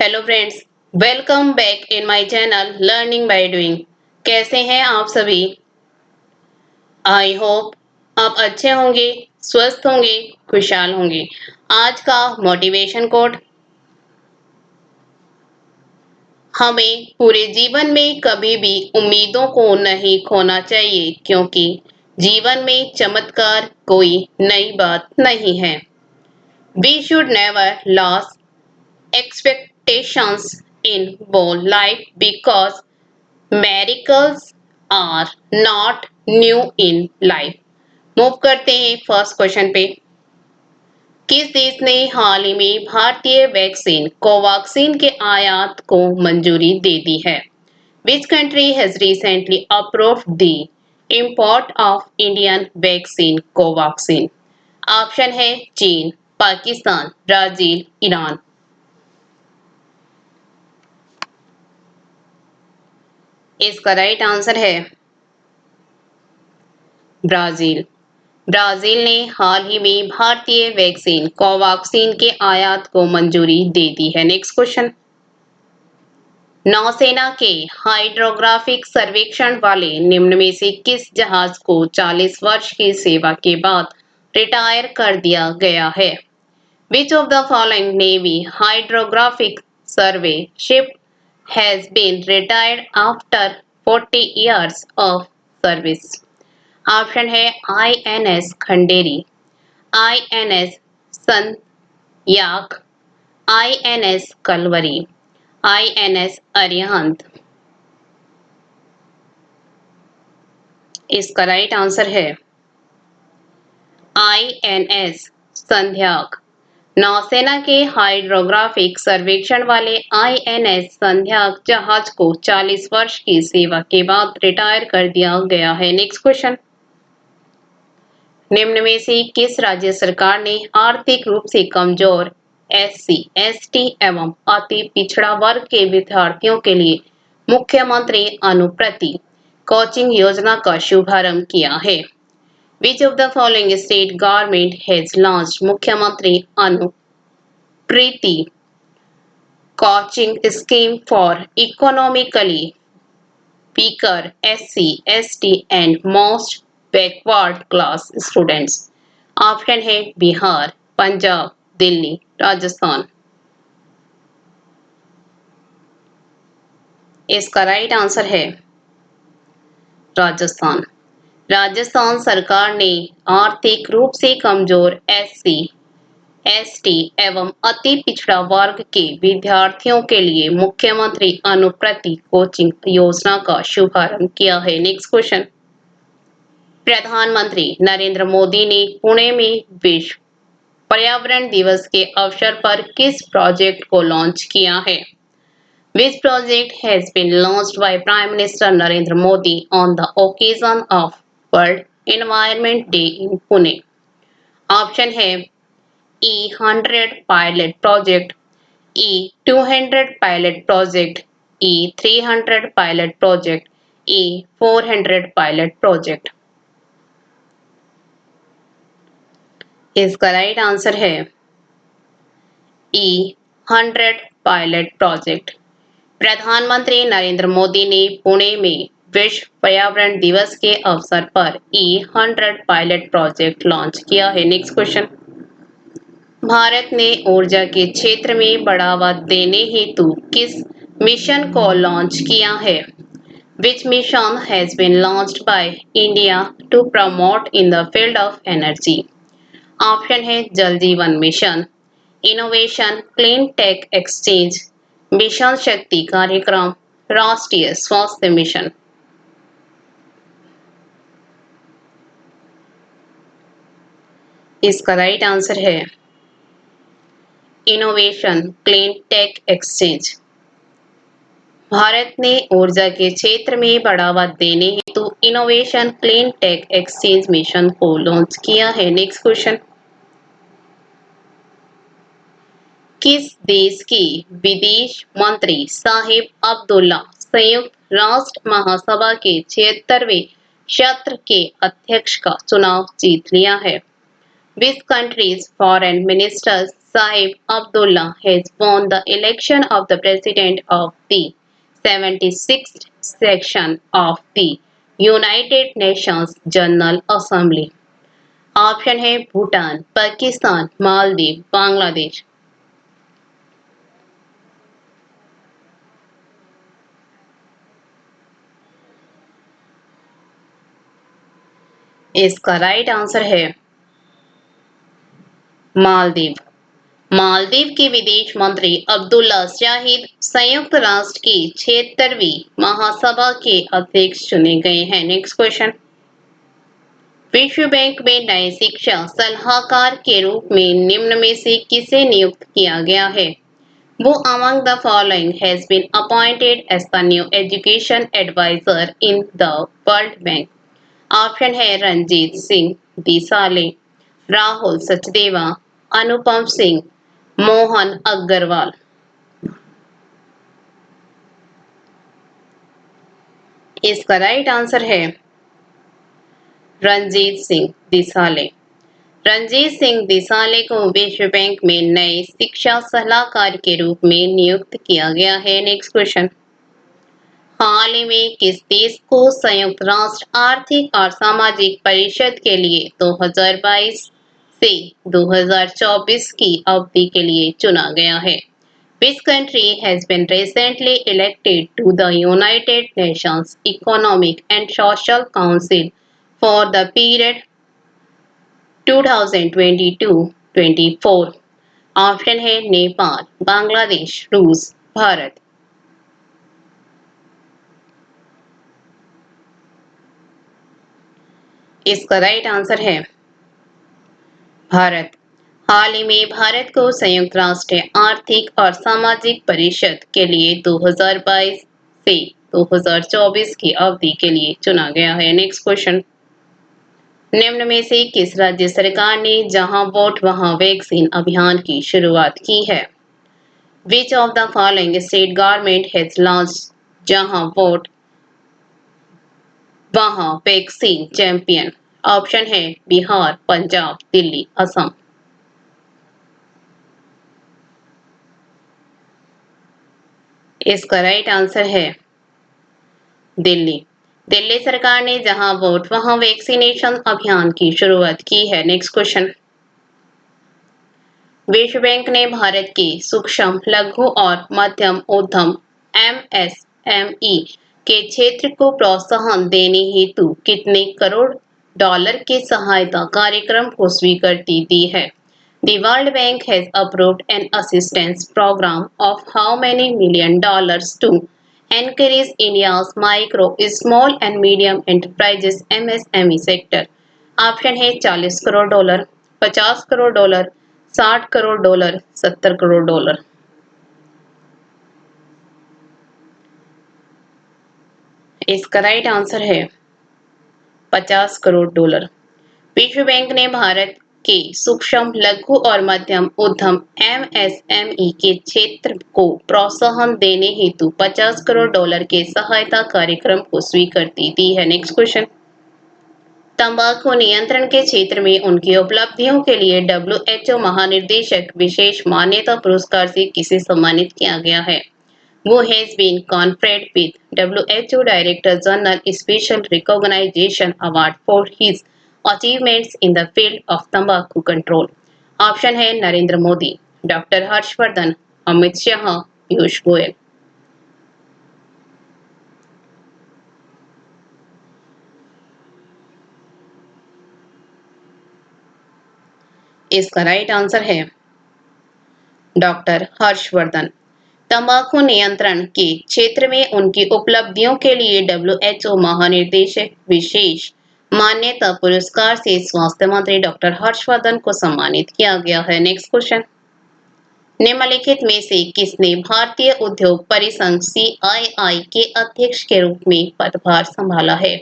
Hello friends, welcome back in my channel learning by doing. कैसे हैं आप सभी? आई होप आप अच्छे होंगे, स्वस्थ होंगे, खुशहाल होंगे। आज का मोटिवेशन कोट: हमें पूरे जीवन में कभी भी उम्मीदों को नहीं खोना चाहिए, क्योंकि जीवन में चमत्कार कोई नई बात नहीं है। We should never loss expectations in bold life because miracles are not new in life। Move करते हैं फर्स्ट क्वेश्चन पे। किस देश ने हाल ही में भारतीय वैक्सीन कोवैक्सीन के आयात को मंजूरी दे दी है? Which country has recently approved the import of Indian vaccine Covaxin? Option है चीन, पाकिस्तान, ब्राजील, ईरान। इसका राइट आंसर है ब्राजील। ब्राजील ने हाल ही में भारतीय वैक्सीन कोवैक्सीन के आयात को मंजूरी दे दी है। Next question. नौसेना के हाइड्रोग्राफिक सर्वेक्षण वाले निम्न में से किस जहाज को 40 वर्ष की सेवा के बाद रिटायर कर दिया गया है? Which of the following navy hydrographic survey ship has been retired after 40 years of service? Option है INS Khanderi, INS Sanyak, INS Kalvari, INS Arihant. इसका राइट आंसर है INS संध्याक। नौसेना के हाइड्रोग्राफिक सर्वेक्षण वाले INS संध्याक जहाज को 40 वर्ष की सेवा के बाद रिटायर कर दिया गया है। Next question. निम्न में से किस राज्य सरकार ने आर्थिक रूप से कमजोर SC, ST एवं अति पिछड़ा वर्ग के विद्यार्थियों के लिए मुख्यमंत्री अनुप्रति कोचिंग योजना का शुभारंभ किया है? Which of the following state government has launched Mukhyamantri Anupriti coaching scheme for economically weaker SC, ST and most backward class students? Option है बिहार, पंजाब, दिल्ली, राजस्थान। इसका राइट आंसर है राजस्थान। राजस्थान सरकार ने आर्थिक रूप से कमजोर SC, ST एवं अति पिछड़ा वर्ग के विद्यार्थियों के लिए मुख्यमंत्री अनुप्रति कोचिंग योजना का शुभारंभ किया है। Next question. प्रधानमंत्री नरेंद्र मोदी ने पुणे में विश्व पर्यावरण दिवस के अवसर पर किस प्रोजेक्ट को लॉन्च किया है? Which project has been launched by Prime Minister Narendra Modi on the occasion of World Environment Day in Pune? Option है E100 pilot project, E200 pilot project, E300 pilot project, E400 pilot project. इसका right answer है E100 pilot project. प्रधानमंत्री नरेंद्र मोदी ने पुणे में विश्व पर्यावरण दिवस के अवसर पर E100 पायलट प्रोजेक्ट लॉन्च किया है। Next question. भारत ने ऊर्जा के क्षेत्र में बढ़ावा देने हेतु किस मिशन को लॉन्च किया है? Which mission has been launched by India to promote in the field of energy? Option है Jal Jeevan mission, innovation clean tech exchange, mission Shakti कार्यक्रम, राष्ट्रीय स्वास्थ्य मिशन। इसका राइट आंसर है innovation clean tech exchange. Bharat ने ऊर्जा के क्षेत्र में बढ़ावा देने हेतु innovation clean tech exchange mission को लॉन्च किया है। Next question. किस देश के विदेश मंत्री साहिब अब्दुल्ला संयुक्त राष्ट्र महासभा के 76वें सत्र के अध्यक्ष का चुनाव जीत लिया है? Which country's foreign minister Saib Abdullah has won the election of the President of the 76th section of the United Nations General Assembly. Option है भूटान, पाकिस्तान, मालदीव, बांग्लादेश। इसका राइट आंसर है मालदीव। मालदीव के विदेश मंत्री अब्दुल्ला शाहिद संयुक्त राष्ट्र की 76वीं महासभा के अध्यक्ष चुने गए हैं। नेक्स्ट क्वेश्चन, विश्व बैंक में नए शिक्षा सलाहकार के रूप में निम्न में से किसे नियुक्त किया गया है? Who among the following has been appointed as the new education advisor in the World Bank? Option है रंजीत सिंह दिसाले, राहुल सचदेवा, अनुपम सिंह, मोहन अग्रवाल। इसका राइट आंसर है रंजीत सिंह दिसाले। रंजीत सिंह दिसाले को विश्व बैंक में नए शिक्षा सलाहकार के रूप में नियुक्त किया गया है। नेक्स्ट क्वेश्चन, हाल ही में किस देश को संयुक्त राष्ट्र आर्थिक और सामाजिक परिषद के लिए 2022 से 2024 की अवधि के लिए चुना गया है? Which country has been recently elected to the United Nations Economic and Social Council for the period 2022-24? Option है नेपाल, बांग्लादेश, रूस, भारत। इसका राइट आंसर है भारत। हाल ही में भारत को संयुक्त राष्ट्र आर्थिक और सामाजिक परिषद के लिए 2022 से 2024 की अवधि के लिए चुना गया है। नेक्स्ट क्वेश्चन, निम्न में से किस राज्य सरकार ने जहां वोट वहां वैक्सीन अभियान की शुरुआत की है? Which of the following state government has launched जहां वोट वहां वैक्सीन चैंपियन? ऑप्शन है बिहार, पंजाब, दिल्ली, असम। इसका राइट आंसर है दिल्ली। दिल्ली सरकार ने जहां वोट वहां वैक्सीनेशन अभियान की शुरुआत की है। नेक्स्ट क्वेश्चन, विश्व बैंक ने भारत के सूक्ष्म लघु और मध्यम उद्यम एमएसएमई के क्षेत्र को प्रोत्साहन देने हेतु कितने करोड़ डॉलर के सहायता कार्यक्रम को स्वीकृति दी है? The World Bank has approved an assistance program of how many million dollars to encourage India's micro, small and medium enterprises MSME sector? Option है 40 crore dollar, 50 crore dollar, 60 crore dollar, 70 crore dollar. इसका राइट आंसर है 50 crore dollar. विश्व bank ने भारत के सूक्ष्म लघु और मध्यम उद्यम एमएसएमई के क्षेत्र को प्रोत्साहन देने हेतु 50 करोड़ डॉलर के सहायता कार्यक्रम को स्वीकृति दी है। नेक्स्ट क्वेश्चन, तंबाकू नियंत्रण के क्षेत्र में उनकी उपलब्धियों के लिए डब्ल्यूएचओ महानिदेशक विशेष मान्यता पुरस्कार से किसे सम्मानित किया गया है? Who has been conferred with WHO Director General Special Recognition Award for his achievements in the field of tobacco control? Option है नरेंद्र मोदी, डॉक्टर हर्षवर्धन, अमित शाह, पीयूष गोयल। इसका राइट आंसर है डॉक्टर हर्षवर्धन। तंबाकू नियंत्रण के क्षेत्र में उनकी उपलब्धियों के लिए डब्ल्यूएचओ महानिदेशक विशेष मान्यता पुरस्कार से स्वास्थ्य मंत्री डॉक्टर हर्षवर्धन को सम्मानित किया गया है। नेक्स्ट क्वेश्चन, निम्नलिखित में से किसने भारतीय उद्योग परिसंघ सीआईआई के अध्यक्ष के रूप में पदभार संभाला है?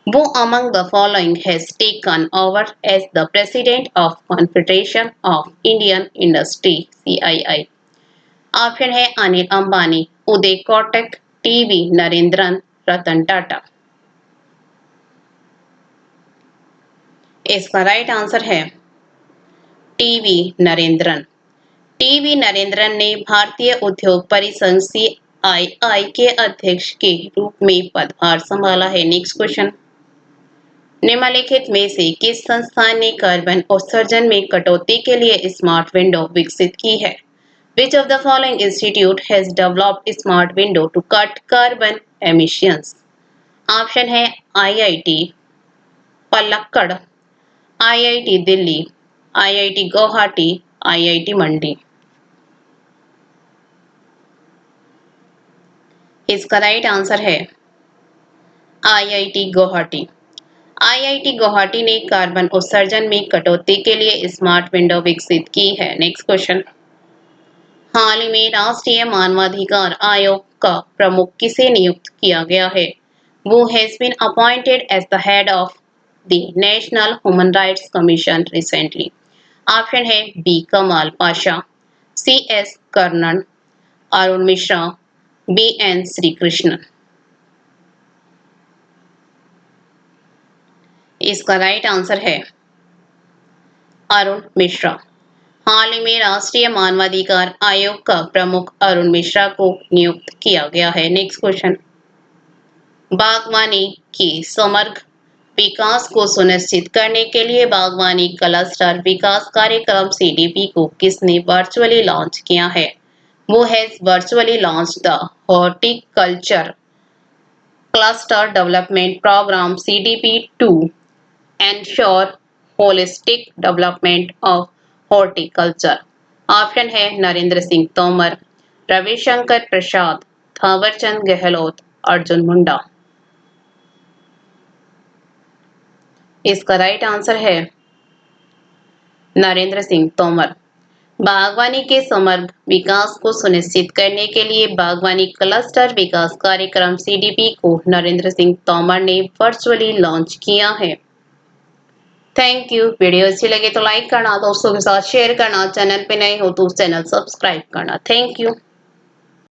Who among the following has taken over as the president of Confederation of Indian Industry CII? Option है अनिल अंबानी, उदय कोटक, टीवी नरेंद्रन, रतन टाटा। इसका राइट आंसर है टीवी नरेंद्रन। टीवी नरेंद्रन ने भारतीय उद्योग परिसंघ सीआईआई के अध्यक्ष के रूप में पदभार संभाला है। नेक्स्ट क्वेश्चन, निम्नलिखित में से किस संस्थान ने कार्बन उत्सर्जन में कटौती के लिए स्मार्ट विंडो विकसित की है? Which of the following institute has developed smart window to cut carbon emissions? Option है IIT Palakkad, IIT Delhi, IIT Guwahati, IIT Mandi. इसका राइट आंसर है आईआईटी गुवाहाटी। आईआईटी गुवाहाटी ने कार्बन उत्सर्जन में कटौती के लिए स्मार्ट विंडो विकसित की है। नेक्स्ट क्वेश्चन, हाल ही में राष्ट्रीय मानवाधिकार आयोग का प्रमुख किसे नियुक्त किया गया है? Who has been appointed as the head of the National Human Rights Commission recently? Option है बी कमाल Pasha, C S Karnan, Arun Mishra, B N Srikrishnan. इसका राइट आंसर है अरुण मिश्रा। हाल ही में राष्ट्रीय मानवाधिकार आयोग का प्रमुख अरुण मिश्रा को नियुक्त किया गया है। नेक्स्ट क्वेश्चन, बागवानी के समग्र विकास को सुनिश्चित करने के लिए बागवानी क्लस्टर विकास कार्यक्रम सीडीपी को किसने वर्चुअली लॉन्च किया है? Who has virtually launched the Horticulture Cluster Development Program CDP to ensure holistic development of horticulture? Option है नरेंद्र सिंह तोमर, रविशंकर प्रसाद, थावरचंद गहलोत, अर्जुन मुंडा। इसका राइट आंसर है नरेंद्र सिंह तोमर। बागवानी के समग्र विकास को सुनिश्चित करने के लिए बागवानी क्लस्टर विकास कार्यक्रम सीडीपी को नरेंद्र सिंह तोमर ने वर्चुअली लॉन्च किया है। Thank you. वीडियो अच्छी लगे तो लाइक करना, दोस्तों के साथ शेयर करना, चैनल पे नए हो तो चैनल सब्सक्राइब करना। Thank you.